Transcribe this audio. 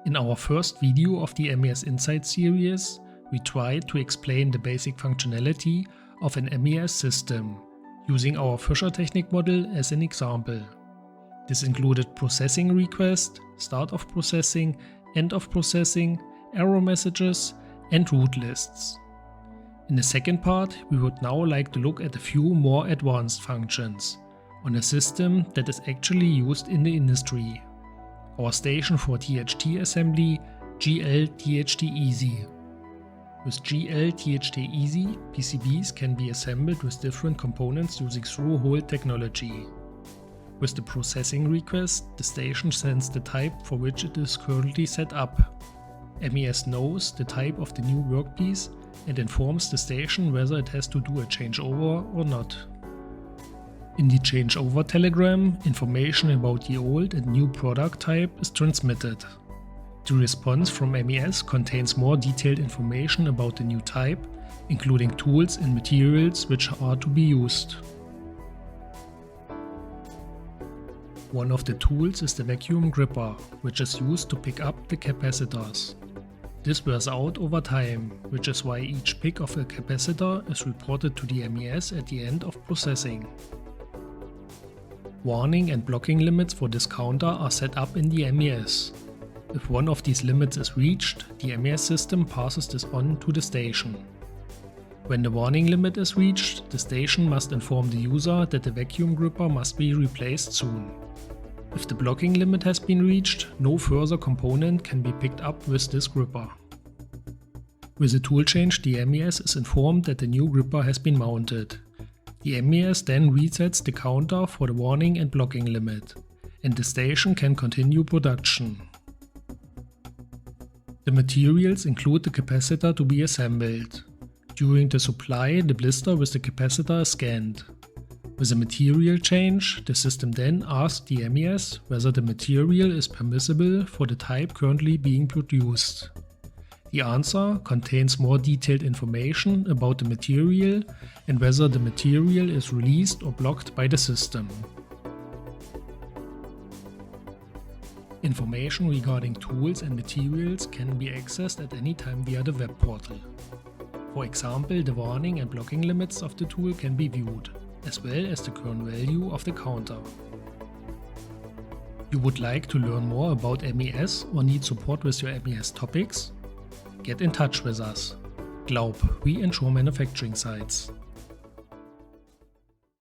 In our first video of the MES Insights series, we tried to explain the basic functionality of an MES system, using our Fisher technique model as an example. This included processing request, start of processing, end of processing, error messages, and route lists. In the second part, we would now like to look at a few more advanced functions on a system that is actually used in the industry. Our station for THT assembly, GL-THT Easy. With GL-THT Easy, PCBs can be assembled with different components using through-hole technology. With the processing request, the station sends the type for which it is currently set up. MES knows the type of the new workpiece and informs the station whether it has to do a changeover or not. In the changeover telegram, information about the old and new product type is transmitted. The response from MES contains more detailed information about the new type, including tools and materials which are to be used. One of the tools is the vacuum gripper, which is used to pick up the capacitors. This wears out over time, which is why each pick of a capacitor is reported to the MES at the end of processing. Warning and blocking limits for this counter are set up in the MES. If one of these limits is reached, the MES system passes this on to the station. When the warning limit is reached, the station must inform the user that the vacuum gripper must be replaced soon. If the blocking limit has been reached, no further component can be picked up with this gripper. With a tool change, the MES is informed that the new gripper has been mounted. The MES then resets the counter for the warning and blocking limit, and the station can continue production. The materials include the capacitor to be assembled. During the supply, the blister with the capacitor is scanned. With a material change, the system then asks the MES whether the material is permissible for the type currently being produced. The answer contains more detailed information about the material and whether the material is released or blocked by the system. Information regarding tools and materials can be accessed at any time via the web portal. For example, the warning and blocking limits of the tool can be viewed, as well as the current value of the counter. You would like to learn more about MES or need support with your MES topics? Get in touch with us. GLAUB, we ensure manufacturing sites.